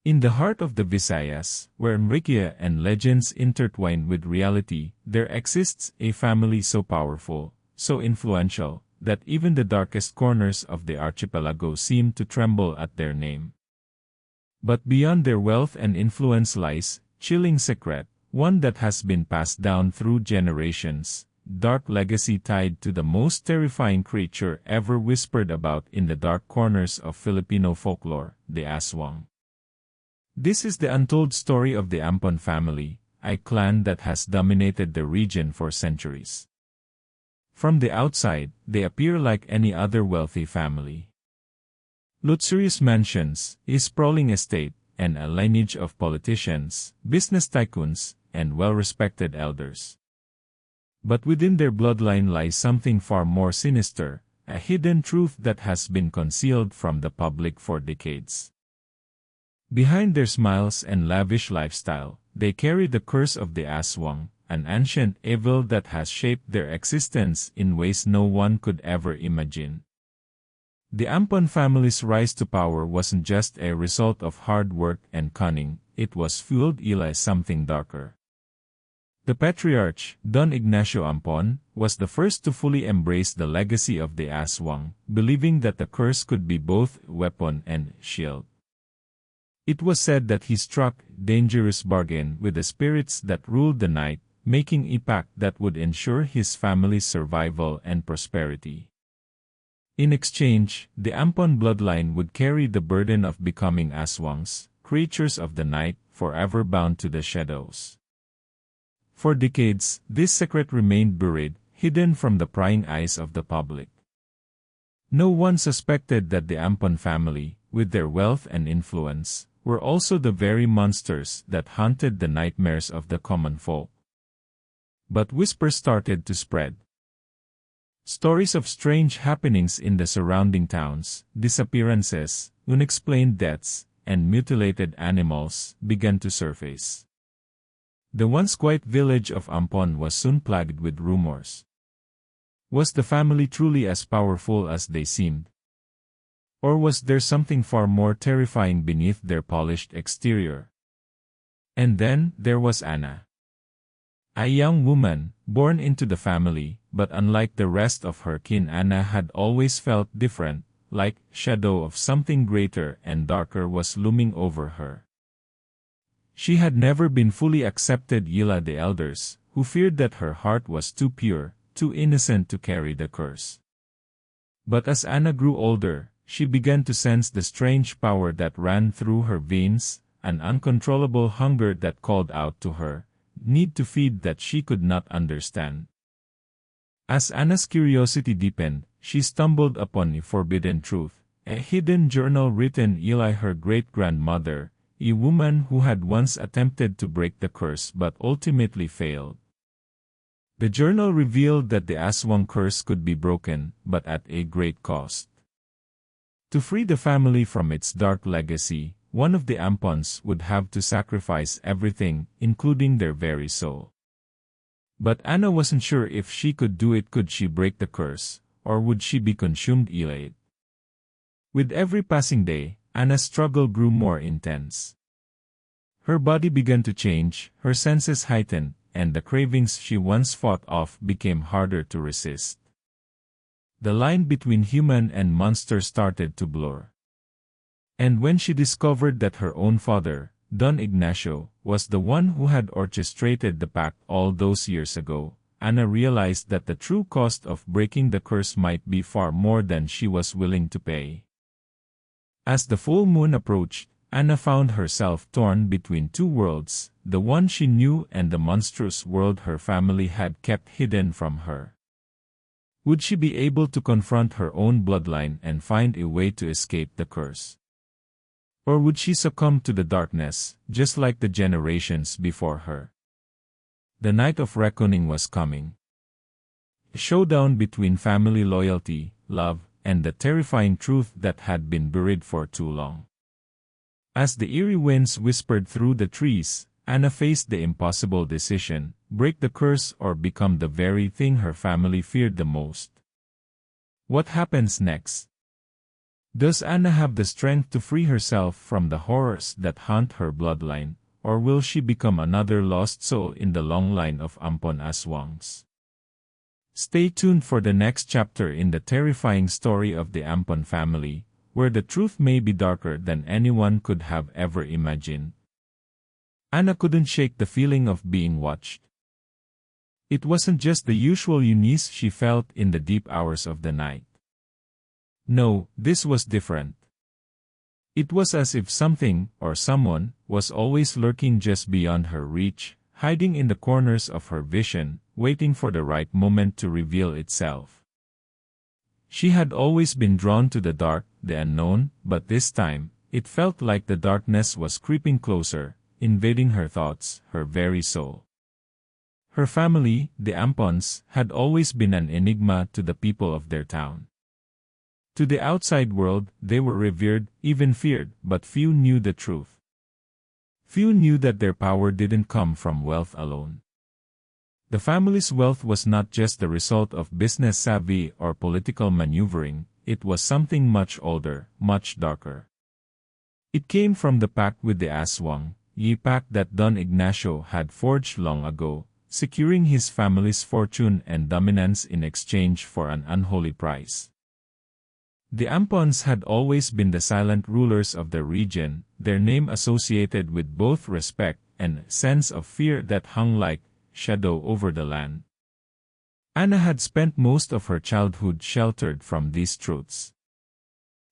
In the heart of the Visayas, where mythology and legends intertwine with reality, there exists a family so powerful, so influential, that even the darkest corners of the archipelago seem to tremble at their name. But beyond their wealth and influence lies a chilling secret, one that has been passed down through generations, dark legacy tied to the most terrifying creature ever whispered about in the dark corners of Filipino folklore, the Aswang. This is the untold story of the Ampon family, a clan that has dominated the region for centuries. From the outside, they appear like any other wealthy family. Luxurious mansions, a sprawling estate, and a lineage of politicians, business tycoons, and well-respected elders. But within their bloodline lies something far more sinister, a hidden truth that has been concealed from the public for decades. Behind their smiles and lavish lifestyle, they carry the curse of the Aswang, an ancient evil that has shaped their existence in ways no one could ever imagine. The Ampon family's rise to power wasn't just a result of hard work and cunning, it was fueled by something darker. The patriarch, Don Ignacio Ampon, was the first to fully embrace the legacy of the Aswang, believing that the curse could be both weapon and shield. It was said that he struck a dangerous bargain with the spirits that ruled the night, making a pact that would ensure his family's survival and prosperity. In exchange, the Ampon bloodline would carry the burden of becoming Aswangs, creatures of the night, forever bound to the shadows. For decades, this secret remained buried, hidden from the prying eyes of the public. No one suspected that the Ampon family, with their wealth and influence, were also the very monsters that haunted the nightmares of the common folk. But whispers started to spread. Stories of strange happenings in the surrounding towns, disappearances, unexplained deaths, and mutilated animals began to surface. The once quiet village of Ampon was soon plagued with rumors. Was the family truly as powerful as they seemed? Or was there something far more terrifying beneath their polished exterior? And then there was Anna. A young woman, born into the family, but unlike the rest of her kin, Anna had always felt different, like a shadow of something greater and darker was looming over her. She had never been fully accepted by the elders, who feared that her heart was too pure, too innocent to carry the curse. But as Anna grew older, she began to sense the strange power that ran through her veins, an uncontrollable hunger that called out to her, need to feed that she could not understand. As Anna's curiosity deepened, she stumbled upon a forbidden truth, a hidden journal written by her great-grandmother, a woman who had once attempted to break the curse but ultimately failed. The journal revealed that the Aswang curse could be broken, but at a great cost. To free the family from its dark legacy, one of the Ampons would have to sacrifice everything, including their very soul. But Anna wasn't sure if she could do it. Could she break the curse, or would she be consumed by it? With every passing day, Anna's struggle grew more intense. Her body began to change, her senses heightened, and the cravings she once fought off became harder to resist. The line between human and monster started to blur. And when she discovered that her own father, Don Ignacio, was the one who had orchestrated the pact all those years ago, Anna realized that the true cost of breaking the curse might be far more than she was willing to pay. As the full moon approached, Anna found herself torn between two worlds, the one she knew and the monstrous world her family had kept hidden from her. Would she be able to confront her own bloodline and find a way to escape the curse? Or would she succumb to the darkness, just like the generations before her? The night of reckoning was coming. A showdown between family loyalty, love, and the terrifying truth that had been buried for too long. As the eerie winds whispered through the trees, Anna faced the impossible decision: break the curse or become the very thing her family feared the most. What happens next? Does Anna have the strength to free herself from the horrors that haunt her bloodline, or will she become another lost soul in the long line of Ampon Aswangs? Stay tuned for the next chapter in the terrifying story of the Ampon family, where the truth may be darker than anyone could have ever imagined. Anna couldn't shake the feeling of being watched. It wasn't just the usual unease she felt in the deep hours of the night. No, this was different. It was as if something, or someone, was always lurking just beyond her reach, hiding in the corners of her vision, waiting for the right moment to reveal itself. She had always been drawn to the dark, the unknown, but this time, it felt like the darkness was creeping closer, invading her thoughts, her very soul. Her family, the Ampons, had always been an enigma to the people of their town. To the outside world, they were revered, even feared, but few knew the truth. Few knew that their power didn't come from wealth alone. The family's wealth was not just the result of business savvy or political maneuvering, it was something much older, much darker. It came from the pact with the Aswang, a pact that Don Ignacio had forged long ago, securing his family's fortune and dominance in exchange for an unholy price. The Ampons had always been the silent rulers of the region, their name associated with both respect and a sense of fear that hung like shadow over the land. Anna had spent most of her childhood sheltered from these truths.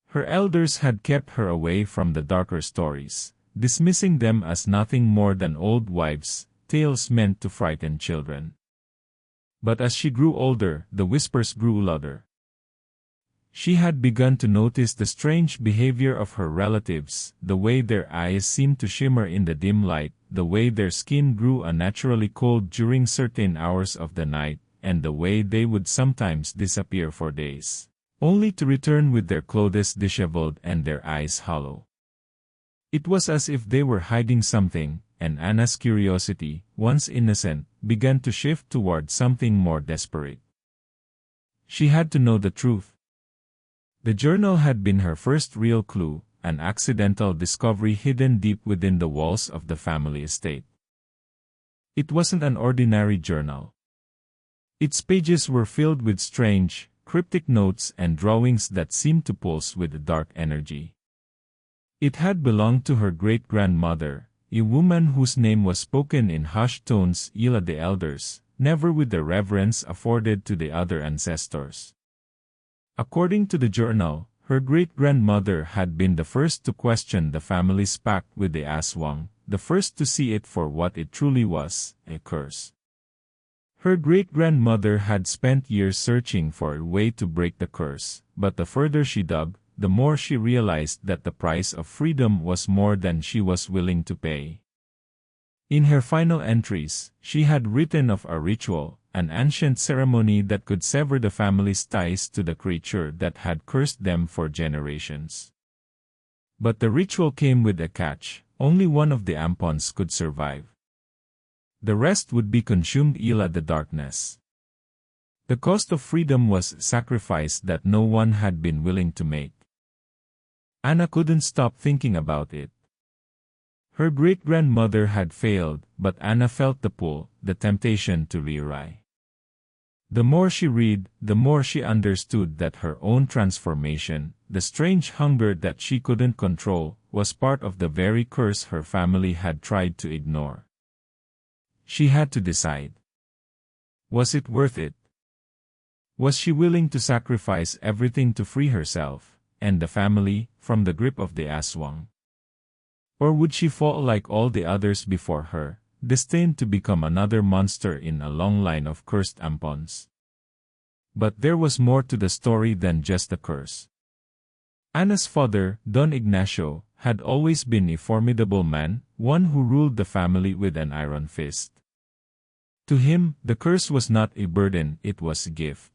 Her elders had kept her away from the darker stories, dismissing them as nothing more than old wives' tales meant to frighten children. But as she grew older, the whispers grew louder. She had begun to notice the strange behavior of her relatives, the way their eyes seemed to shimmer in the dim light, the way their skin grew unnaturally cold during certain hours of the night, and the way they would sometimes disappear for days, only to return with their clothes disheveled and their eyes hollow. It was as if they were hiding something, and Anna's curiosity, once innocent, began to shift toward something more desperate. She had to know the truth. The journal had been her first real clue, an accidental discovery hidden deep within the walls of the family estate. It wasn't an ordinary journal. Its pages were filled with strange, cryptic notes and drawings that seemed to pulse with dark energy. It had belonged to her great-grandmother, a woman whose name was spoken in hushed tones, Ila the elders, never with the reverence afforded to the other ancestors. According to the journal, her great-grandmother had been the first to question the family's pact with the Aswang, the first to see it for what it truly was, a curse. Her great-grandmother had spent years searching for a way to break the curse, but the further she dug, the more she realized that the price of freedom was more than she was willing to pay. In her final entries, she had written of a ritual, an ancient ceremony that could sever the family's ties to the creature that had cursed them for generations. But the ritual came with a catch: only one of the Ampons could survive. The rest would be consumed in the darkness. The cost of freedom was sacrifice that no one had been willing to make. Anna couldn't stop thinking about it. Her great-grandmother had failed, but Anna felt the pull, the temptation to rewrite. The more she read, the more she understood that her own transformation, the strange hunger that she couldn't control, was part of the very curse her family had tried to ignore. She had to decide. Was it worth it? Was she willing to sacrifice everything to free herself, and the family, from the grip of the Aswang? Or would she fall like all the others before her, destined to become another monster in a long line of cursed Ampons? But there was more to the story than just a curse. Anna's father, Don Ignacio, had always been a formidable man, one who ruled the family with an iron fist. To him, the curse was not a burden, it was a gift.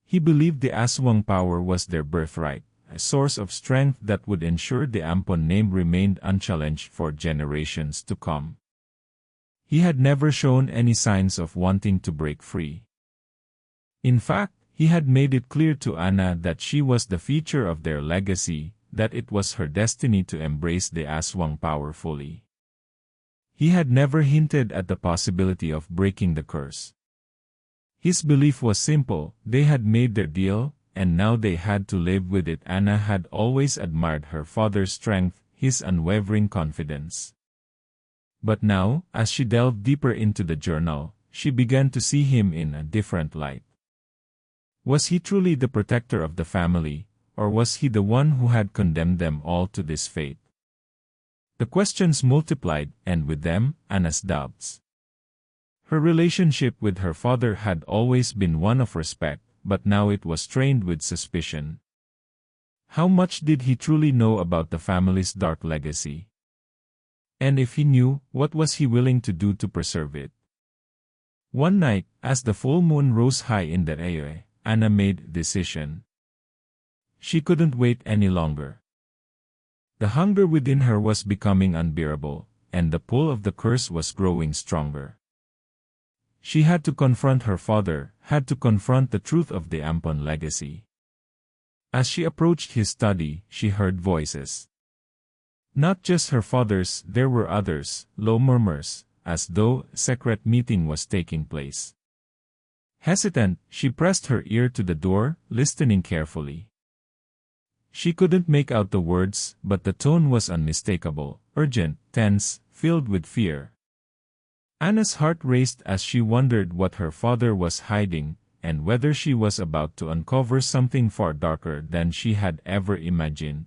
He believed the Aswang power was their birthright, a source of strength that would ensure the Ampon name remained unchallenged for generations to come. He had never shown any signs of wanting to break free. In fact, he He had made it clear to Anna that she was the feature of their legacy, that it was her destiny to embrace the Aswang powerfully. He had never hinted at the possibility of breaking the curse. His belief was simple: they had made their deal, and now they had to live with it. Anna had always admired her father's strength, his unwavering confidence. But now, as she delved deeper into the journal, she began to see him in a different light. Was he truly the protector of the family, or was he the one who had condemned them all to this fate? The questions multiplied, and with them, Anna's doubts. Her relationship with her father had always been one of respect, but now it was strained with suspicion. How much did he truly know about the family's dark legacy? And if he knew, what was he willing to do to preserve it? One night, as the full moon rose high in the air, Anna made a decision. She couldn't wait any longer. The hunger within her was becoming unbearable, and the pull of the curse was growing stronger. She had to confront her father, had to confront the truth of the AMPON legacy. As she approached his study, she heard voices. Not just her father's, there were others, low murmurs, as though a secret meeting was taking place. Hesitant, she pressed her ear to the door, listening carefully. She couldn't make out the words, but the tone was unmistakable, urgent, tense, filled with fear. Anna's heart raced as she wondered what her father was hiding, and whether she was about to uncover something far darker than she had ever imagined.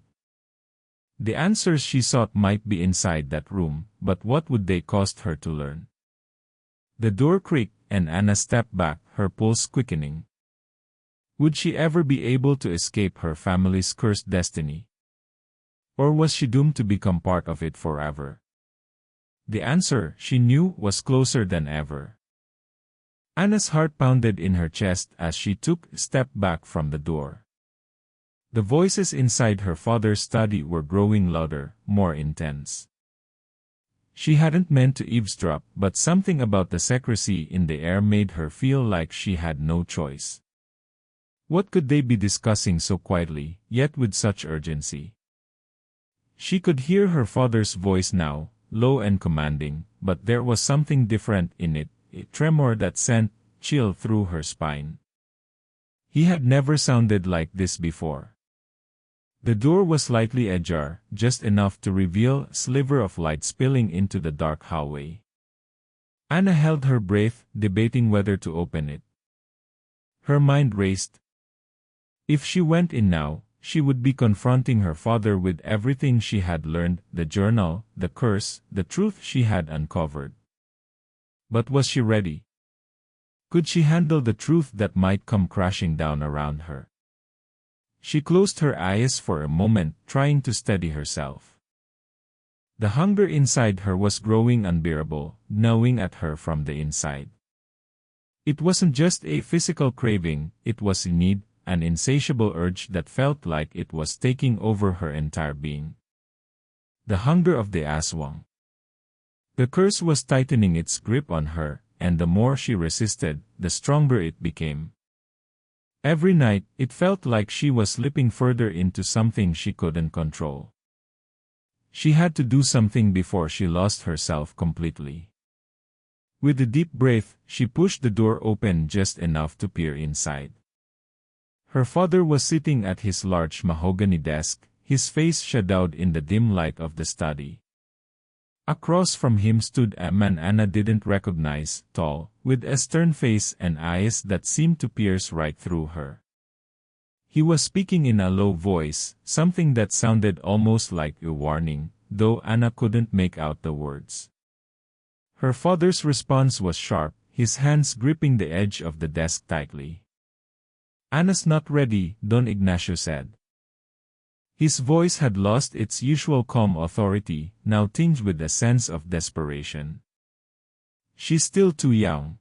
The answers she sought might be inside that room, but what would they cost her to learn? The door creaked, and Anna stepped back, her pulse quickening. Would she ever be able to escape her family's cursed destiny? Or was she doomed to become part of it forever? The answer, she knew, was closer than ever. Anna's heart pounded in her chest as she took a step back from the door. The voices inside her father's study were growing louder, more intense. She hadn't meant to eavesdrop, but something about the secrecy in the air made her feel like she had no choice. What could they be discussing so quietly, yet with such urgency? She could hear her father's voice now, low and commanding, but there was something different in it, a tremor that sent a chill through her spine. He had never sounded like this before. The door was slightly ajar, just enough to reveal a sliver of light spilling into the dark hallway. Anna held her breath, debating whether to open it. Her mind raced. If she went in now, she would be confronting her father with everything she had learned, the journal, the curse, the truth she had uncovered. But was she ready? Could she handle the truth that might come crashing down around her? She closed her eyes for a moment, trying to steady herself. The hunger inside her was growing unbearable, gnawing at her from the inside. It wasn't just a physical craving, it was a need, an insatiable urge that felt like it was taking over her entire being. The hunger of the Aswang. The curse was tightening its grip on her, and the more she resisted, the stronger it became. Every night, it felt like she was slipping further into something she couldn't control. She had to do something before she lost herself completely. With a deep breath, she pushed the door open just enough to peer inside. Her father was sitting at his large mahogany desk, his face shadowed in the dim light of the study. Across from him stood a man Anna didn't recognize, tall, with a stern face and eyes that seemed to pierce right through her. He was speaking in a low voice, something that sounded almost like a warning, though Anna couldn't make out the words. Her father's response was sharp, his hands gripping the edge of the desk tightly. "Anna's not ready," Don Ignacio said. His voice had lost its usual calm authority, now tinged with a sense of desperation. "She's still too young."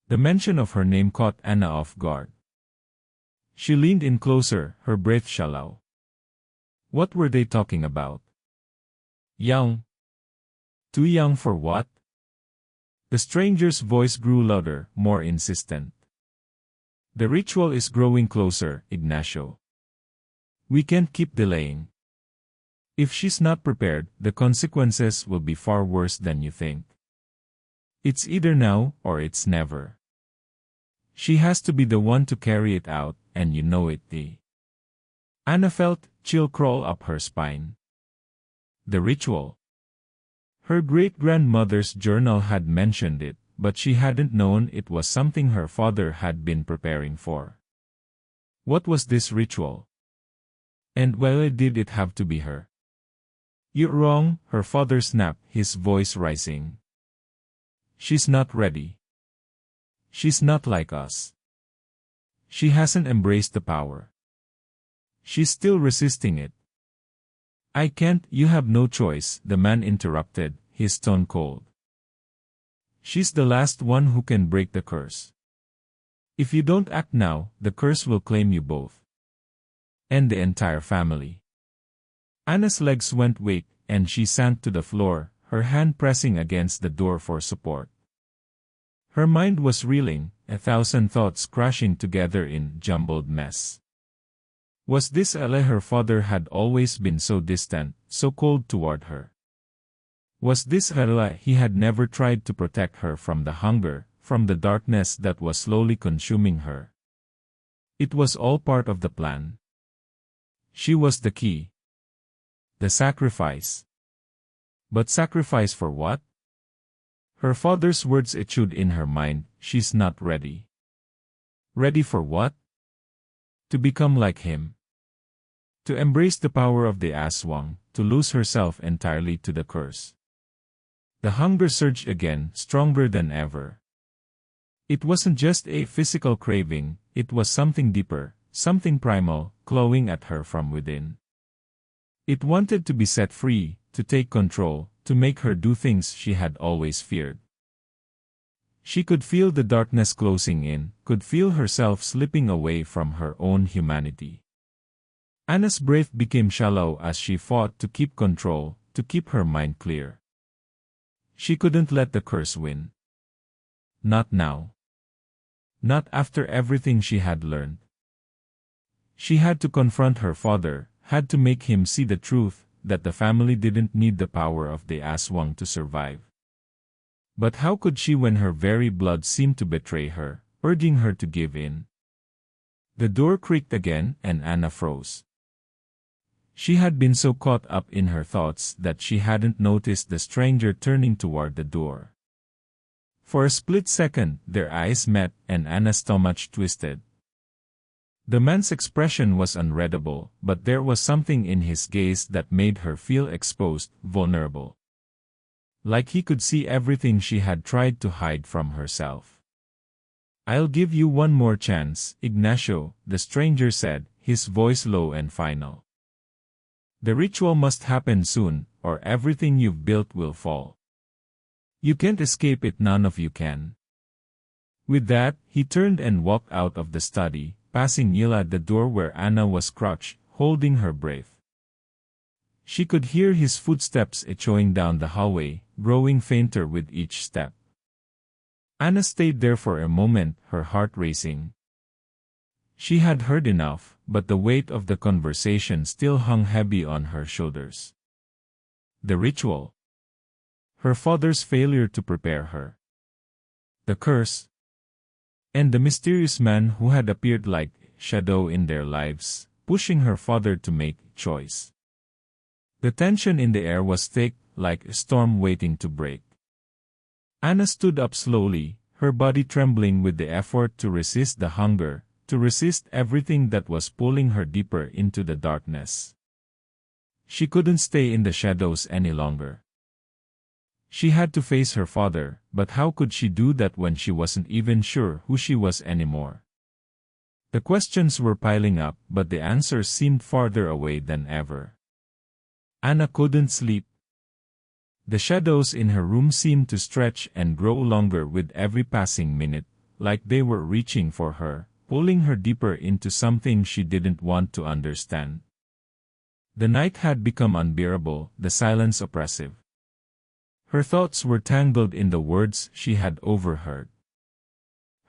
The mention of her name caught Anna off guard. She leaned in closer, her breath shallow. What were they talking about? Young? Too young for what? The stranger's voice grew louder, more insistent. The ritual is growing closer, Ignacio. We can't keep delaying. If she's not prepared, the consequences will be far worse than you think. It's either now, or it's never. She has to be the one to carry it out, and you know it, Ana felt chill crawl up her spine. The ritual. Her great-grandmother's journal had mentioned it, but she hadn't known it was something her father had been preparing for. What was this ritual? And why did it have to be her? You're wrong, her father snapped, his voice rising. She's not ready. She's not like us. She hasn't embraced the power. She's still resisting it. I can't, you have no choice, the man interrupted, his tone cold. She's the last one who can break the curse. If you don't act now, the curse will claim you both. And the entire family. Anna's legs went weak, and she sank to the floor, her hand pressing against the door for support. Her mind was reeling, 1,000 thoughts crashing together in jumbled mess. Was this Ella her father had always been so distant, so cold toward her? Was this Ella he had never tried to protect her from the hunger, from the darkness that was slowly consuming her? It was all part of the plan. She was the key. The sacrifice. But sacrifice for what? Her father's words echoed in her mind, she's not ready. Ready for what? To become like him. To embrace the power of the Aswang, to lose herself entirely to the curse. The hunger surged again, stronger than ever. It wasn't just a physical craving, it was something deeper, something primal, clawing at her from within. It wanted to be set free, to take control, to make her do things she had always feared. She could feel the darkness closing in, could feel herself slipping away from her own humanity. Anna's breath became shallow as she fought to keep control, to keep her mind clear. She couldn't let the curse win. Not now. Not after everything she had learned. She had to confront her father, had to make him see the truth, that the family didn't need the power of the Aswang to survive. But how could she when her very blood seemed to betray her, urging her to give in? The door creaked again, and Anna froze. She had been so caught up in her thoughts that she hadn't noticed the stranger turning toward the door. For a split second, their eyes met, and Anna's stomach twisted. The man's expression was unreadable, but there was something in his gaze that made her feel exposed, vulnerable. Like he could see everything she had tried to hide from herself. I'll give you one more chance, Ignacio, the stranger said, his voice low and final. The ritual must happen soon, or everything you've built will fall. You can't escape it, none of you can. With that, he turned and walked out of the study, passing Yila at the door where Anna was crouched, holding her breath. She could hear his footsteps echoing down the hallway, growing fainter with each step. Anna stayed there for a moment, her heart racing. She had heard enough, but the weight of the conversation still hung heavy on her shoulders. The ritual. Her father's failure to prepare her. The curse. And the mysterious man who had appeared like a shadow in their lives, pushing her father to make a choice. The tension in the air was thick, like a storm waiting to break. Anna stood up slowly, her body trembling with the effort to resist the hunger, to resist everything that was pulling her deeper into the darkness. She couldn't stay in the shadows any longer. She had to face her father, but how could she do that when she wasn't even sure who she was anymore? The questions were piling up, but the answers seemed farther away than ever. Anna couldn't sleep. The shadows in her room seemed to stretch and grow longer with every passing minute, like they were reaching for her, pulling her deeper into something she didn't want to understand. The night had become unbearable, the silence oppressive. Her thoughts were tangled in the words she had overheard.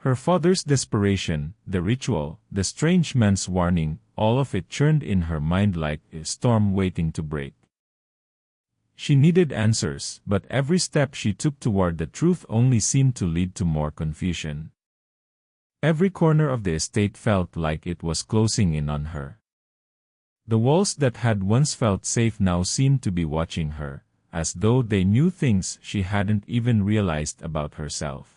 Her father's desperation, the ritual, the strange man's warning, all of it churned in her mind like a storm waiting to break. She needed answers, but every step she took toward the truth only seemed to lead to more confusion. Every corner of the estate felt like it was closing in on her. The walls that had once felt safe now seemed to be watching her, as though they knew things she hadn't even realized about herself.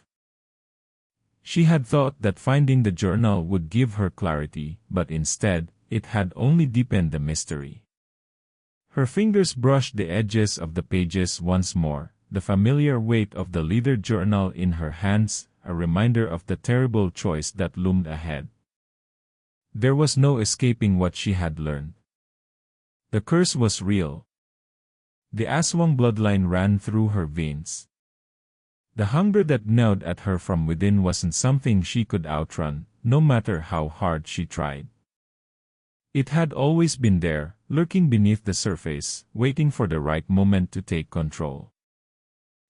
She had thought that finding the journal would give her clarity, but instead, it had only deepened the mystery. Her fingers brushed the edges of the pages once more, the familiar weight of the leather journal in her hands, a reminder of the terrible choice that loomed ahead. There was no escaping what she had learned. The curse was real. The Aswang bloodline ran through her veins. The hunger that gnawed at her from within wasn't something she could outrun, no matter how hard she tried. It had always been there, lurking beneath the surface, waiting for the right moment to take control.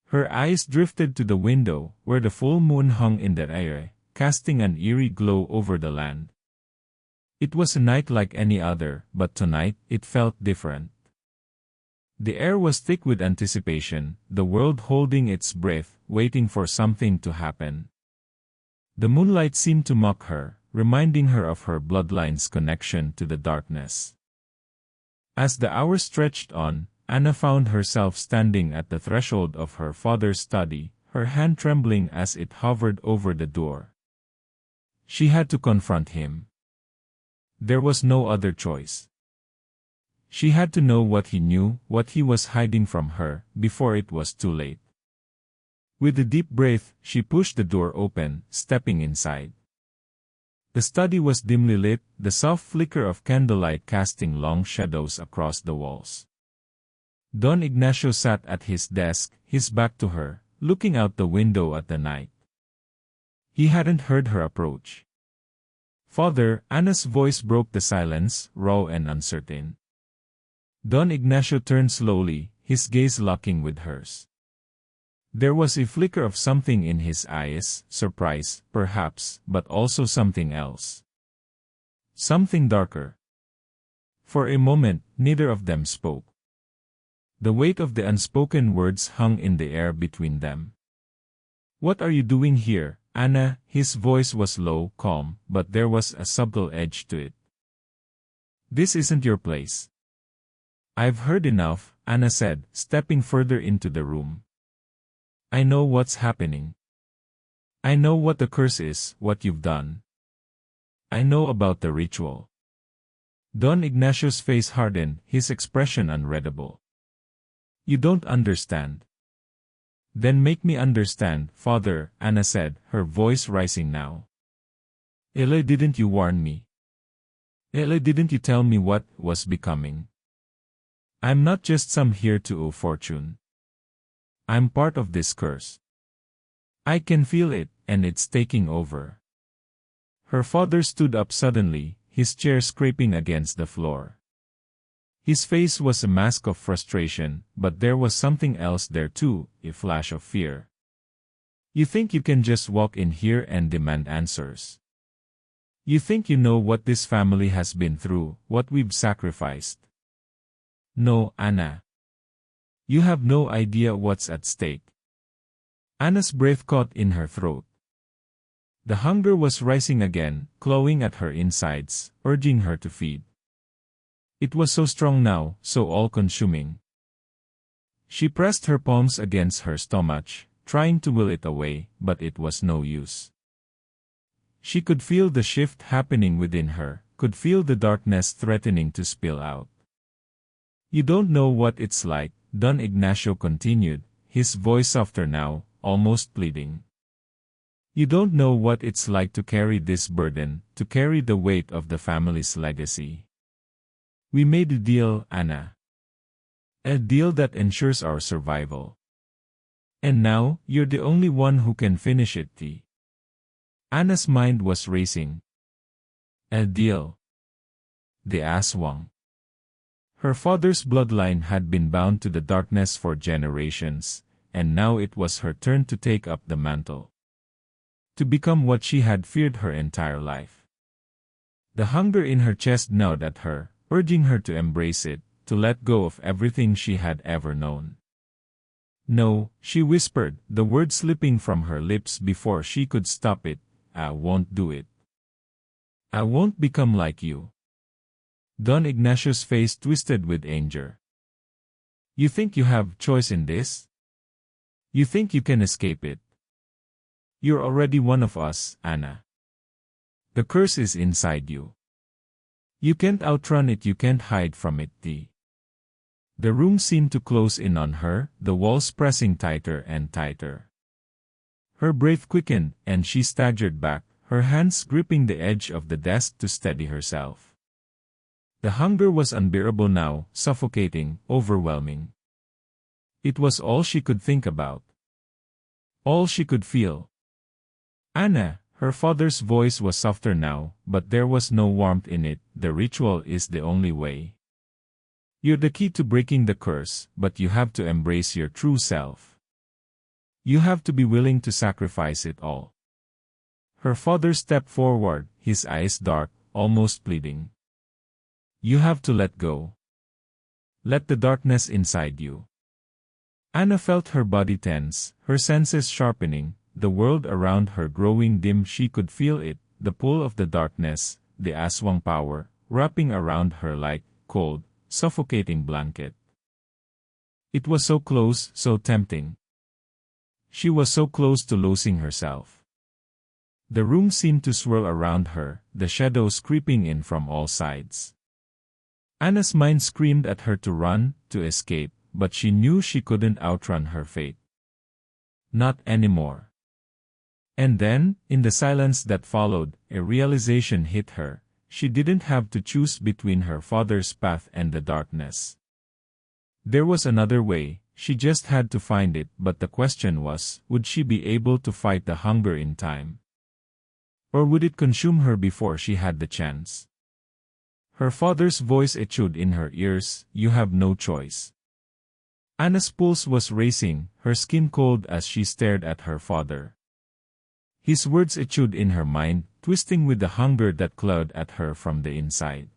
Her eyes drifted to the window, where the full moon hung in the air, casting an eerie glow over the land. It was a night like any other, but tonight, it felt different. The air was thick with anticipation, the world holding its breath, waiting for something to happen. The moonlight seemed to mock her, reminding her of her bloodline's connection to the darkness. As the hours stretched on, Anna found herself standing at the threshold of her father's study, her hand trembling as it hovered over the door. She had to confront him. There was no other choice. She had to know what he knew, what he was hiding from her, before it was too late. With a deep breath, she pushed the door open, stepping inside. The study was dimly lit, the soft flicker of candlelight casting long shadows across the walls. Don Ignacio sat at his desk, his back to her, looking out the window at the night. He hadn't heard her approach. "Father," Anna's voice broke the silence, raw and uncertain. Don Ignacio turned slowly, his gaze locking with hers. There was a flicker of something in his eyes, surprise, perhaps, but also something else. Something darker. For a moment, neither of them spoke. The weight of the unspoken words hung in the air between them. "What are you doing here, Anna?" His voice was low, calm, but there was a subtle edge to it. "This isn't your place." "I've heard enough," Anna said, stepping further into the room. "I know what's happening. I know what the curse is, what you've done. I know about the ritual." Don Ignacio's face hardened, his expression unreadable. "You don't understand." "Then make me understand, Father," Anna said, her voice rising now. "Ele, didn't you warn me? Ele, didn't you tell me what was becoming? I'm not just some here to owe fortune. I'm part of this curse. I can feel it, and it's taking over." Her father stood up suddenly, his chair scraping against the floor. His face was a mask of frustration, but there was something else there too, a flash of fear. "You think you can just walk in here and demand answers? You think you know what this family has been through, what we've sacrificed? No, Anna. You have no idea what's at stake." Anna's breath caught in her throat. The hunger was rising again, clawing at her insides, urging her to feed. It was so strong now, so all-consuming. She pressed her palms against her stomach, trying to will it away, but it was no use. She could feel the shift happening within her, could feel the darkness threatening to spill out. "You don't know what it's like," Don Ignacio continued, his voice softer now, almost pleading. "You don't know what it's like to carry this burden, to carry the weight of the family's legacy. We made a deal, Anna. A deal that ensures our survival. And now, you're the only one who can finish it, T." Anna's mind was racing. A deal. The Aswang. Her father's bloodline had been bound to the darkness for generations, and now it was her turn to take up the mantle. to become what she had feared her entire life. The hunger in her chest gnawed at her, urging her to embrace it, to let go of everything she had ever known. "No," she whispered, the word slipping from her lips before she could stop it. "I won't do it. I won't become like you." Don Ignacio's face twisted with anger. "You think you have choice in this? You think you can escape it? You're already one of us, Anna. The curse is inside you. You can't outrun it, you can't hide from it." The room seemed to close in on her, the walls pressing tighter and tighter. Her breath quickened, and she staggered back, her hands gripping the edge of the desk to steady herself. The hunger was unbearable now, suffocating, overwhelming. It was all she could think about. All she could feel. "Anna," her father's voice was softer now, but there was no warmth in it. "The ritual is the only way. You're the key to breaking the curse, but you have to embrace your true self. You have to be willing to sacrifice it all." Her father stepped forward, his eyes dark, almost pleading. "You have to let go. Let the darkness inside you." Anna felt her body tense, her senses sharpening, the world around her growing dim. She could feel it, the pull of the darkness, the Aswang power, wrapping around her like cold, suffocating blanket. It was so close, so tempting. She was so close to losing herself. The room seemed to swirl around her, the shadows creeping in from all sides. Anna's mind screamed at her to run, to escape, but she knew she couldn't outrun her fate. Not anymore. And then, in the silence that followed, a realization hit her. She didn't have to choose between her father's path and the darkness. There was another way, she just had to find it, but the question was, would she be able to fight the hunger in time? Or would it consume her before she had the chance? Her father's voice echoed in her ears, "You have no choice." Anna's pulse was racing, her skin cold as she stared at her father. His words echoed in her mind, twisting with the hunger that clawed at her from the inside.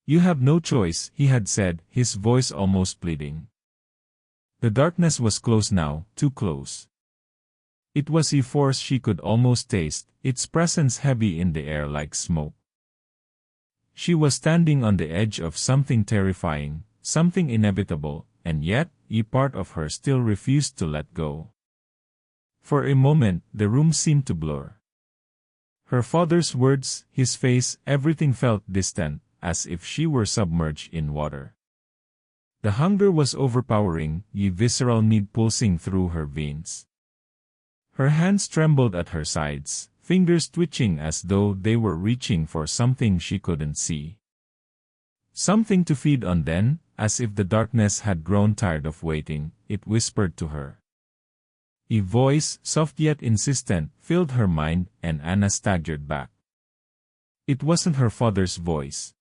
"You have no choice," he had said, his voice almost pleading. The darkness was close now, too close. It was a force she could almost taste, its presence heavy in the air like smoke. She was standing on the edge of something terrifying, something inevitable, and yet, a part of her still refused to let go. For a moment, the room seemed to blur. Her father's words, his face, everything felt distant, as if she were submerged in water. The hunger was overpowering, a visceral need pulsing through her veins. Her hands trembled at her sides, fingers twitching as though they were reaching for something she couldn't see. Something to feed on. Then, as if the darkness had grown tired of waiting, it whispered to her. A voice, soft yet insistent, filled her mind, and Anna staggered back. It wasn't her father's voice.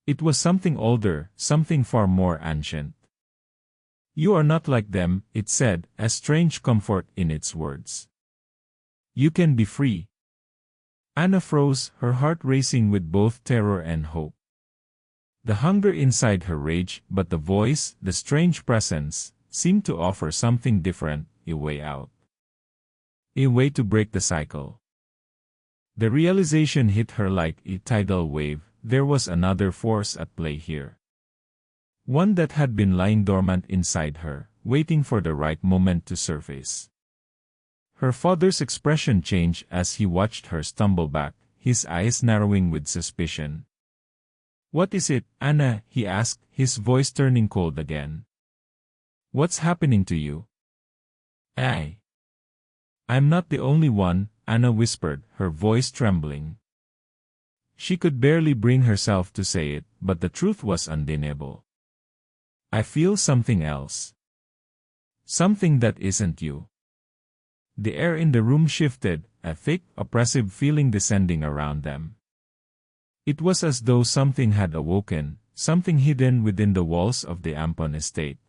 It was something older, something far more ancient. "You are not like them," it said, a strange comfort in its words. "You can be free." Anna froze, her heart racing with both terror and hope. The hunger inside her raged, but the voice, the strange presence, seemed to offer something different, a way out. A way to break the cycle. The realization hit her like a tidal wave. There was another force at play here. One that had been lying dormant inside her, waiting for the right moment to surface. Her father's expression changed as he watched her stumble back, his eyes narrowing with suspicion. "What is it, Anna?" he asked, his voice turning cold again. "What's happening to you?" "I'm not the only one," Anna whispered, her voice trembling. She could barely bring herself to say it, but the truth was undeniable. "I feel something else. Something that isn't you." The air in the room shifted, a thick, oppressive feeling descending around them. It was as though something had awoken, something hidden within the walls of the AMPON estate.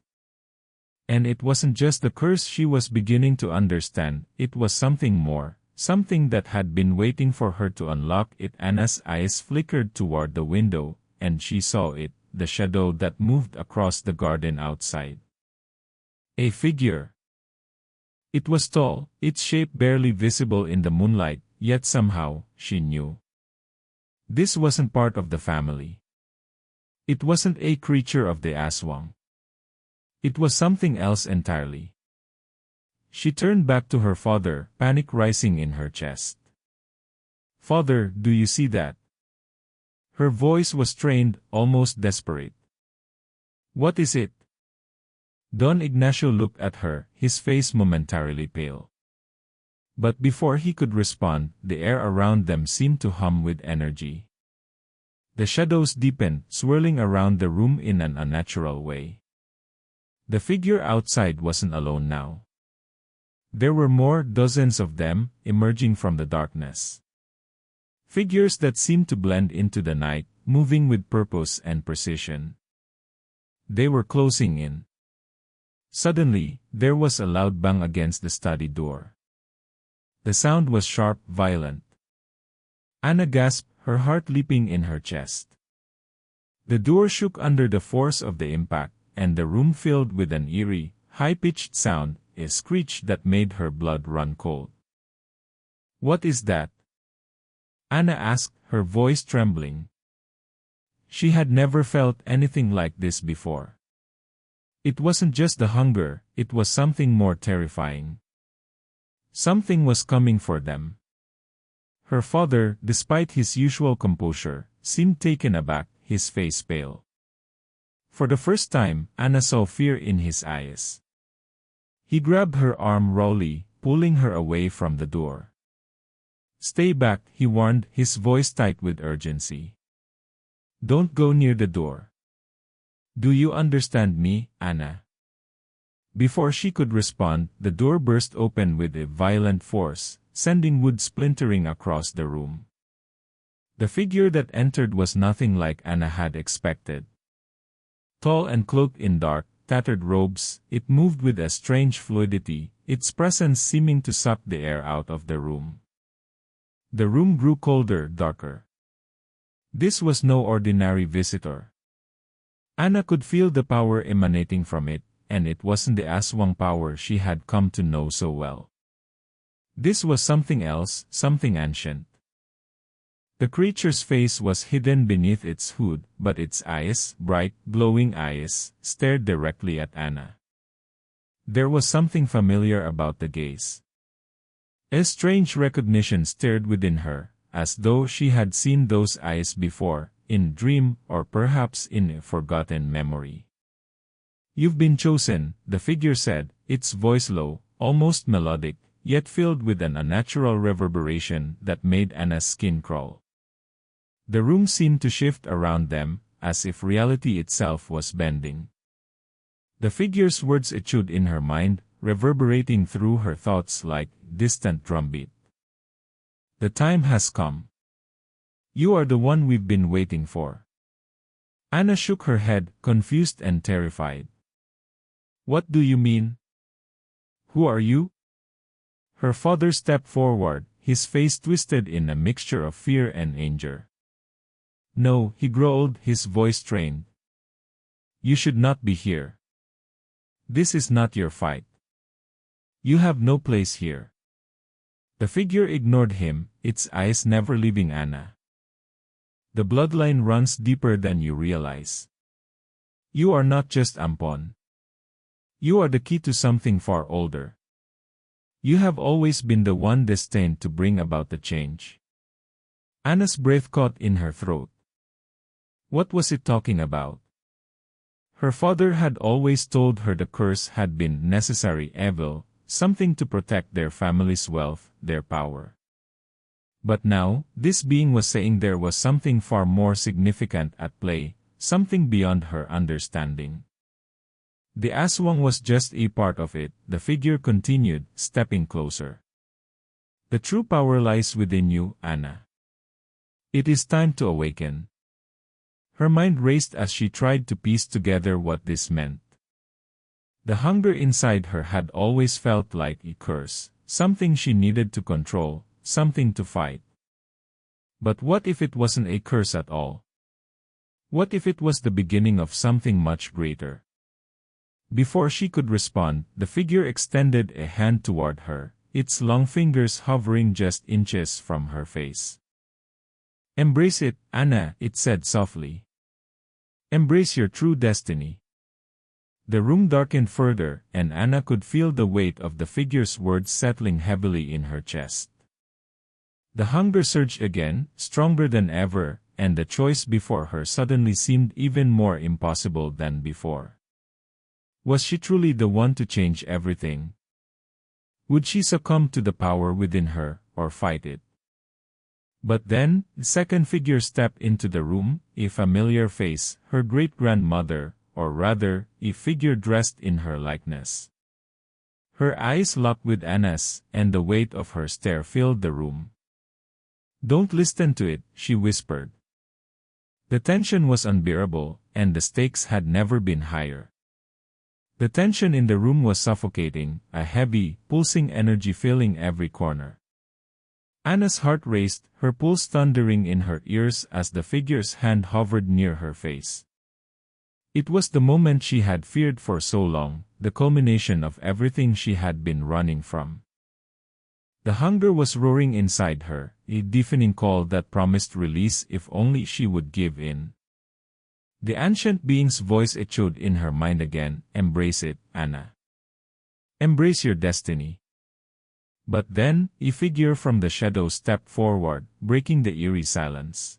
And it wasn't just the curse she was beginning to understand, it was something more, something that had been waiting for her to unlock it. Anna's eyes flickered toward the window, and she saw it, the shadow that moved across the garden outside. A figure. It was tall, its shape barely visible in the moonlight, yet somehow, she knew. This wasn't part of the family. It wasn't a creature of the Aswang. It was something else entirely. She turned back to her father, panic rising in her chest. "Father, do you see that?" Her voice was strained, almost desperate. "What is it?" Don Ignacio looked at her, his face momentarily pale. But before he could respond, the air around them seemed to hum with energy. The shadows deepened, swirling around the room in an unnatural way. The figure outside wasn't alone now. There were more, dozens of them, emerging from the darkness. Figures that seemed to blend into the night, moving with purpose and precision. They were closing in. Suddenly, there was a loud bang against the study door. The sound was sharp, violent. Anna gasped, her heart leaping in her chest. The door shook under the force of the impact, and the room filled with an eerie, high-pitched sound, a screech that made her blood run cold. "What is that?" Anna asked, her voice trembling. She had never felt anything like this before. It wasn't just the hunger, it was something more terrifying. Something was coming for them. Her father, despite his usual composure, seemed taken aback, his face pale. For the first time, Anna saw fear in his eyes. He grabbed her arm roughly, pulling her away from the door. "Stay back," he warned, his voice tight with urgency. "Don't go near the door. Do you understand me, Anna?" Before she could respond, the door burst open with a violent force, sending wood splintering across the room. The figure that entered was nothing like Anna had expected. Tall and cloaked in dark, tattered robes, it moved with a strange fluidity, its presence seeming to suck the air out of the room. The room grew colder, darker. This was no ordinary visitor. Anna could feel the power emanating from it, and it wasn't the Aswang power she had come to know so well. This was something else, something ancient. The creature's face was hidden beneath its hood, but its eyes, bright, glowing eyes, stared directly at Anna. There was something familiar about the gaze. A strange recognition stirred within her, as though she had seen those eyes before, in dream, or perhaps in a forgotten memory. "You've been chosen," the figure said, its voice low, almost melodic, yet filled with an unnatural reverberation that made Anna's skin crawl. The room seemed to shift around them, as if reality itself was bending. The figure's words echoed in her mind, reverberating through her thoughts like distant drumbeat. "The time has come. You are the one we've been waiting for." Anna shook her head, confused and terrified. "What do you mean? Who are you?" Her father stepped forward, his face twisted in a mixture of fear and anger. "No," he growled, his voice strained. "You should not be here. This is not your fight. You have no place here." The figure ignored him, its eyes never leaving Anna. "The bloodline runs deeper than you realize. You are not just Ampon. You are the key to something far older. You have always been the one destined to bring about the change." Anna's breath caught in her throat. What was it talking about? Her father had always told her the curse had been necessary evil, something to protect their family's wealth, their power. But now, this being was saying there was something far more significant at play, something beyond her understanding. "The Aswang was just a part of it," the figure continued, stepping closer. "The true power lies within you, Anna. It is time to awaken." Her mind raced as she tried to piece together what this meant. The hunger inside her had always felt like a curse, something she needed to control, something to fight. But what if it wasn't a curse at all? What if it was the beginning of something much greater? Before she could respond, the figure extended a hand toward her, its long fingers hovering just inches from her face. "Embrace it, Anna," it said softly. "Embrace your true destiny." The room darkened further, and Anna could feel the weight of the figure's words settling heavily in her chest. The hunger surged again, stronger than ever, and the choice before her suddenly seemed even more impossible than before. Was she truly the one to change everything? Would she succumb to the power within her, or fight it? But then, the second figure stepped into the room, a familiar face, her great-grandmother, or rather, a figure dressed in her likeness. Her eyes locked with Anna's, and the weight of her stare filled the room. "Don't listen to it," she whispered. The tension was unbearable, and the stakes had never been higher. The tension in the room was suffocating, a heavy, pulsing energy filling every corner. Anna's heart raced, her pulse thundering in her ears as the figure's hand hovered near her face. It was the moment she had feared for so long, the culmination of everything she had been running from. The hunger was roaring inside her, a deafening call that promised release if only she would give in. The ancient being's voice echoed in her mind again, "Embrace it, Anna. Embrace your destiny." But then, a figure from the shadows stepped forward, breaking the eerie silence.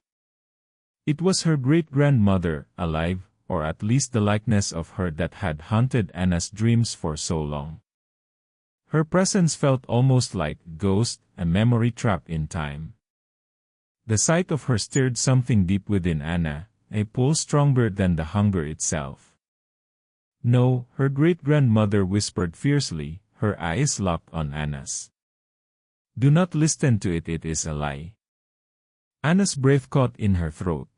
It was her great-grandmother, alive, or at least the likeness of her that had haunted Anna's dreams for so long. Her presence felt almost like a ghost, a memory trapped in time. The sight of her stirred something deep within Anna, a pull stronger than the hunger itself. "No," her great-grandmother whispered fiercely, her eyes locked on Anna's. "Do not listen to it, it is a lie." Anna's breath caught in her throat.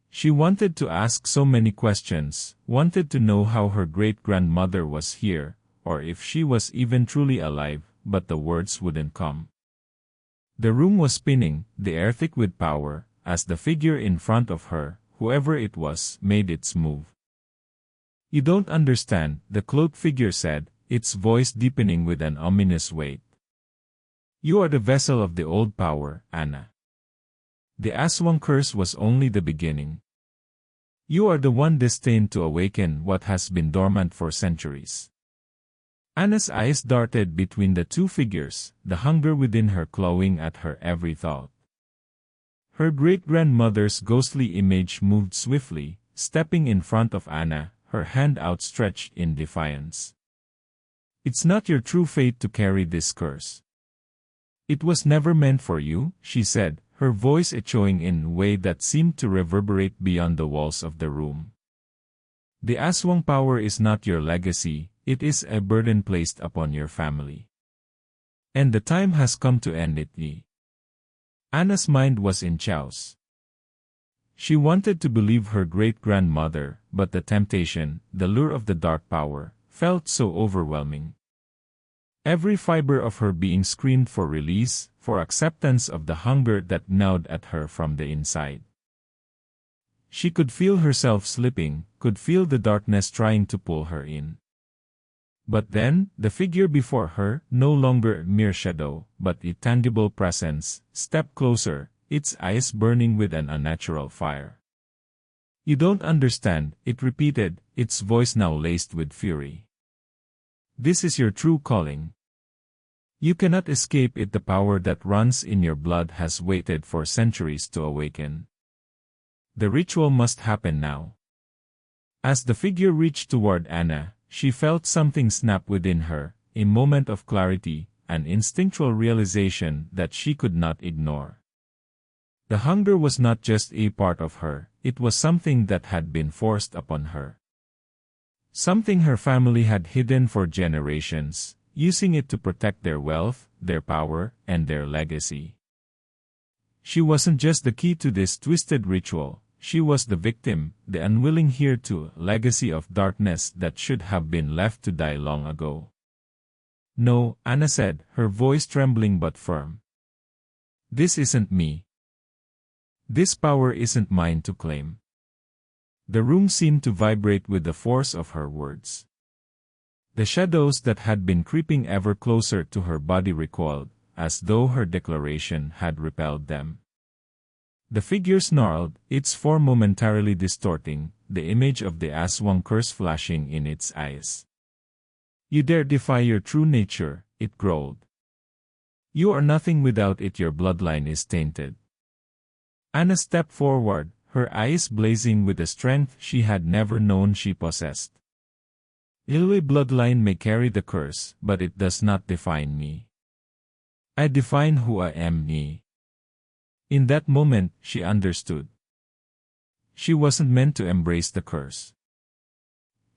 She wanted to ask so many questions, wanted to know how her great-grandmother was here, or if she was even truly alive, but the words wouldn't come. The room was spinning, the air thick with power, as the figure in front of her, whoever it was, made its move. "You don't understand," the cloaked figure said, its voice deepening with an ominous weight. "You are the vessel of the old power, Anna. The Aswang curse was only the beginning. You are the one destined to awaken what has been dormant for centuries." Anna's eyes darted between the two figures, the hunger within her clawing at her every thought. Her great-grandmother's ghostly image moved swiftly, stepping in front of Anna, her hand outstretched in defiance. "It's not your true fate to carry this curse. It was never meant for you," she said, her voice echoing in a way that seemed to reverberate beyond the walls of the room. "The Aswang power is not your legacy, it is a burden placed upon your family. And the time has come to end it." Anna's mind was in chaos. She wanted to believe her great-grandmother, but the temptation, the lure of the dark power, felt so overwhelming. Every fiber of her being screamed for release, for acceptance of the hunger that gnawed at her from the inside. She could feel herself slipping, could feel the darkness trying to pull her in. But then, the figure before her, no longer a mere shadow, but a tangible presence, stepped closer, its eyes burning with an unnatural fire. "You don't understand," it repeated, its voice now laced with fury. "This is your true calling. You cannot escape it. The power that runs in your blood has waited for centuries to awaken. The ritual must happen now." As the figure reached toward Anna, she felt something snap within her, a moment of clarity, an instinctual realization that she could not ignore. The hunger was not just a part of her, it was something that had been forced upon her. Something her family had hidden for generations, using it to protect their wealth, their power, and their legacy. She wasn't just the key to this twisted ritual, she was the victim, the unwilling heir to a legacy of darkness that should have been left to die long ago. "No," Anna said, her voice trembling but firm. This isn't me. This power isn't mine to claim. The room seemed to vibrate with the force of her words. The shadows that had been creeping ever closer to her body recoiled, as though her declaration had repelled them. The figure snarled, its form momentarily distorting, the image of the Aswang curse flashing in its eyes. "You dare defy your true nature," it growled. "You are nothing without it. Your bloodline is tainted." Anna stepped forward, her eyes blazing with a strength she had never known she possessed. "Ilwe bloodline may carry the curse, but it does not define me. I define who I am." In that moment, she understood. She wasn't meant to embrace the curse.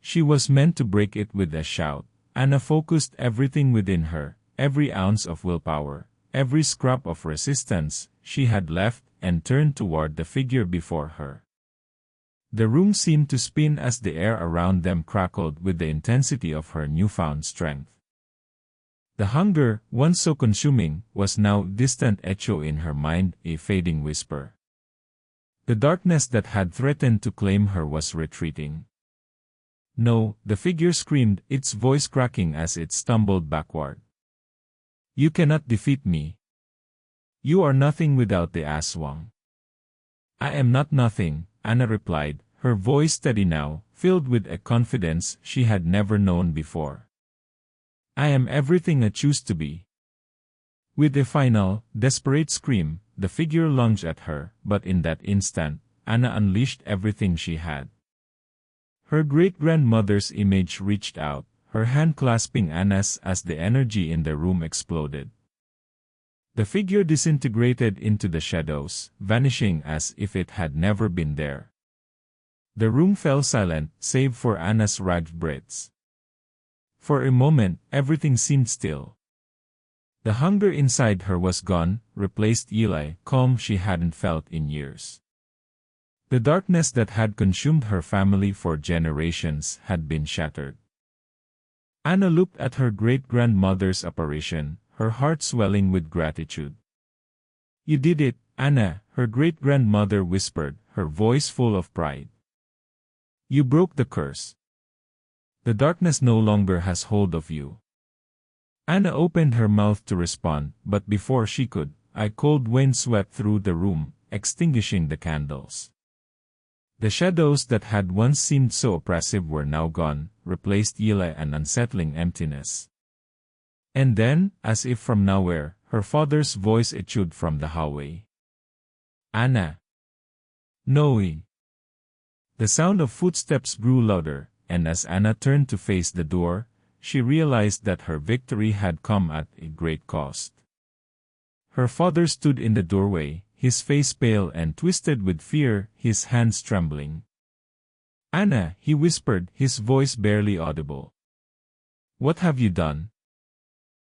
She was meant to break it with a shout. Anna focused everything within her, every ounce of willpower, every scrap of resistance she had left, and turned toward the figure before her. The room seemed to spin as the air around them crackled with the intensity of her newfound strength. The hunger, once so consuming, was now a distant echo in her mind, a fading whisper. The darkness that had threatened to claim her was retreating. "No," the figure screamed, its voice cracking as it stumbled backward. "You cannot defeat me. You are nothing without the Aswang." "I am not nothing," Anna replied, her voice steady now, filled with a confidence she had never known before. "I am everything I choose to be." With a final, desperate scream, the figure lunged at her, but in that instant, Anna unleashed everything she had. Her great-grandmother's image reached out, her hand clasping Anna's as the energy in the room exploded. The figure disintegrated into the shadows, vanishing as if it had never been there. The room fell silent, save for Anna's ragged breaths. For a moment, everything seemed still. The hunger inside her was gone, replaced Eli, calm she hadn't felt in years. The darkness that had consumed her family for generations had been shattered. Anna looked at her great-grandmother's apparition, her heart swelling with gratitude. "You did it, Anna," her great-grandmother whispered, her voice full of pride. "You broke the curse. The darkness no longer has hold of you." Anna opened her mouth to respond, but before she could, a cold wind swept through the room, extinguishing the candles. The shadows that had once seemed so oppressive were now gone, replaced Eli an unsettling emptiness. And then, as if from nowhere, her father's voice echoed from the hallway. "Anna." "No." The sound of footsteps grew louder, and as Anna turned to face the door, she realized that her victory had come at a great cost. Her father stood in the doorway, his face pale and twisted with fear, his hands trembling. "Anna," he whispered, his voice barely audible. "What have you done?"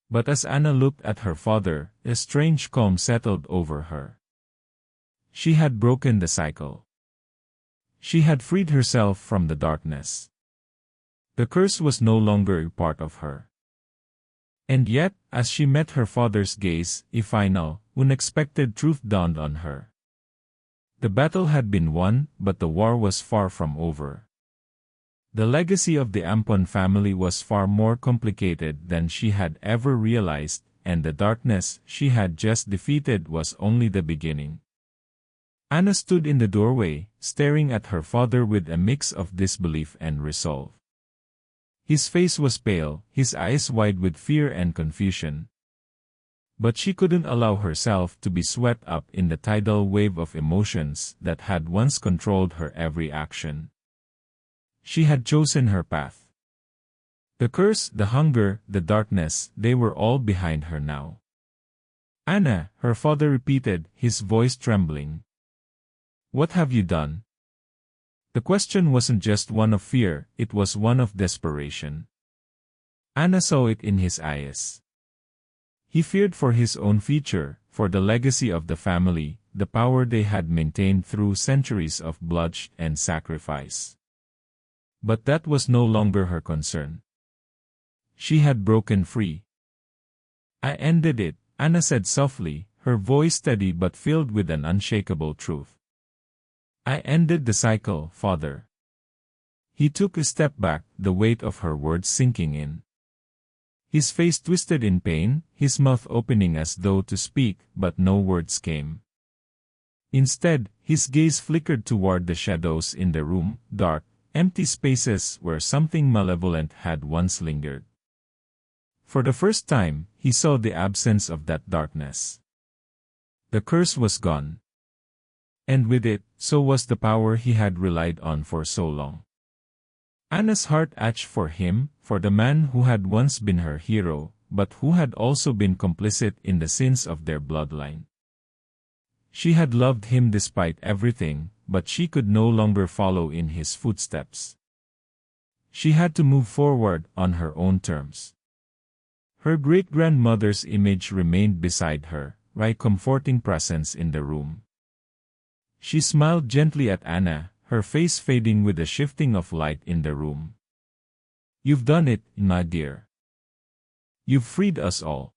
But as Anna looked at her father, a strange calm settled over her. She had broken the cycle. She had freed herself from the darkness. The curse was no longer a part of her. And yet, as she met her father's gaze, a final, unexpected truth dawned on her. The battle had been won, but the war was far from over. The legacy of the AMPON family was far more complicated than she had ever realized, and the darkness she had just defeated was only the beginning. Anna stood in the doorway, staring at her father with a mix of disbelief and resolve. His face was pale, his eyes wide with fear and confusion. But she couldn't allow herself to be swept up in the tidal wave of emotions that had once controlled her every action. She had chosen her path. The curse, the hunger, the darkness, they were all behind her now. "Anna," her father repeated, his voice trembling. "What have you done?" The question wasn't just one of fear, it was one of desperation. Anna saw it in his eyes. He feared for his own future, for the legacy of the family, the power they had maintained through centuries of bloodshed and sacrifice. But that was no longer her concern. She had broken free. "I ended it," Anna said softly, her voice steady but filled with an unshakable truth. I ended the cycle, Father. He took a step back, the weight of her words sinking in. His face twisted in pain, his mouth opening as though to speak, but no words came. Instead, his gaze flickered toward the shadows in the room, dark, empty spaces where something malevolent had once lingered. For the first time, he saw the absence of that darkness. The curse was gone. And with it, so was the power he had relied on for so long. Anna's heart ached for him, for the man who had once been her hero, but who had also been complicit in the sins of their bloodline. She had loved him despite everything, but she could no longer follow in his footsteps. She had to move forward on her own terms. Her great-grandmother's image remained beside her, a comforting presence in the room. She smiled gently at Anna, her face fading with the shifting of light in the room. You've done it, my dear. You've freed us all.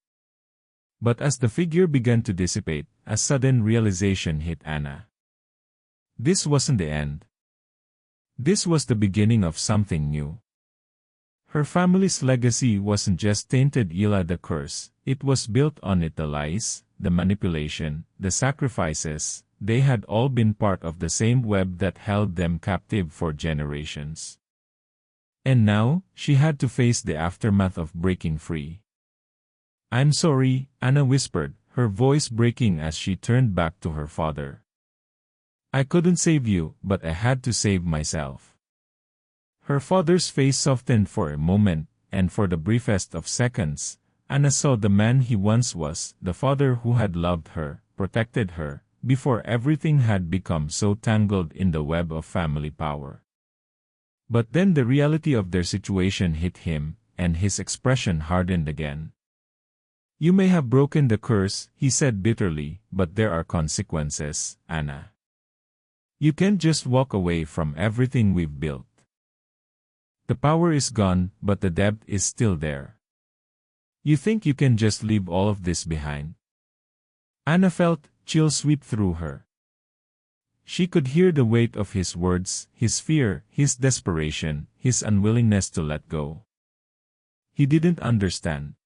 But as the figure began to dissipate, a sudden realization hit Anna. This wasn't the end. This was the beginning of something new. Her family's legacy wasn't just tainted by the curse, it was built on it the lies, the manipulation, the sacrifices. They had all been part of the same web that held them captive for generations. And now, she had to face the aftermath of breaking free. I'm sorry, Anna whispered, her voice breaking as she turned back to her father. I couldn't save you, but I had to save myself. Her father's face softened for a moment, and for the briefest of seconds, Anna saw the man he once was, the father who had loved her, protected her, before everything had become so tangled in the web of family power. But then the reality of their situation hit him, and his expression hardened again. You may have broken the curse, he said bitterly, but there are consequences, Anna. You can't just walk away from everything we've built. The power is gone, but the debt is still there. You think you can just leave all of this behind? Anna felt chills sweep through her. She could hear the weight of his words, his fear, his desperation, his unwillingness to let go. He didn't understand.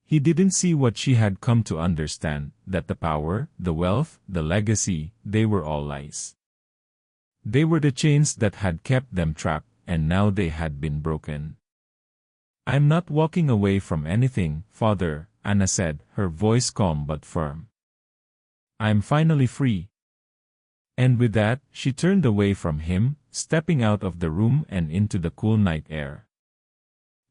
He didn't see what she had come to understand, that the power, the wealth, the legacy, they were all lies. They were the chains that had kept them trapped, and now they had been broken. I'm not walking away from anything, Father, Anna said, her voice calm but firm. I'm finally free. And with that, she turned away from him, stepping out of the room and into the cool night air.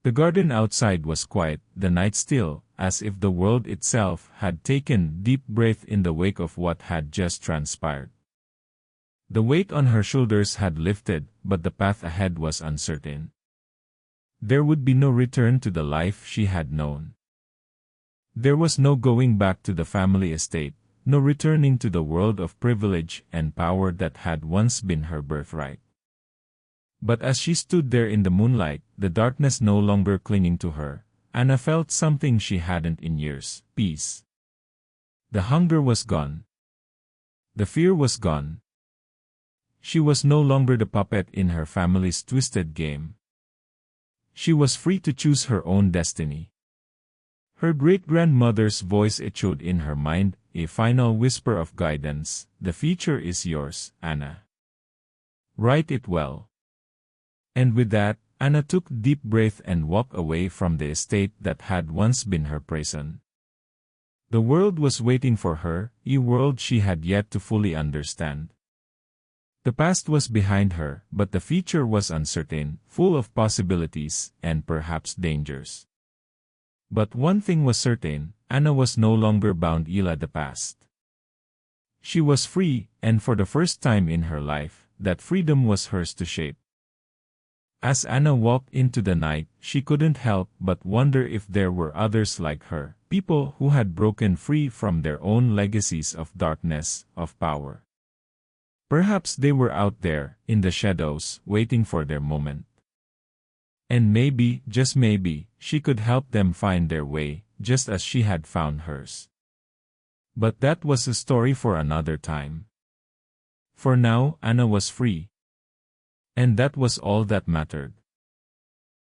The garden outside was quiet, the night still, as if the world itself had taken deep breath in the wake of what had just transpired. The weight on her shoulders had lifted, but the path ahead was uncertain. There would be no return to the life she had known. There was no going back to the family estate, no returning to the world of privilege and power that had once been her birthright. But as she stood there in the moonlight, the darkness no longer clinging to her, Anna felt something she hadn't in years: peace. The hunger was gone. The fear was gone. She was no longer the puppet in her family's twisted game. She was free to choose her own destiny. Her great-grandmother's voice echoed in her mind, a final whisper of guidance: the future is yours, Anna. Write it well. And with that, Anna took a deep breath and walked away from the estate that had once been her prison. The world was waiting for her, a world she had yet to fully understand. The past was behind her, but the future was uncertain, full of possibilities, and perhaps dangers. But one thing was certain: Anna was no longer bound by the past. She was free, and for the first time in her life, that freedom was hers to shape. As Anna walked into the night, she couldn't help but wonder if there were others like her, people who had broken free from their own legacies of darkness, of power. Perhaps they were out there, in the shadows, waiting for their moment. And maybe, just maybe, she could help them find their way, just as she had found hers. But that was a story for another time. For now, Anna was free. And that was all that mattered.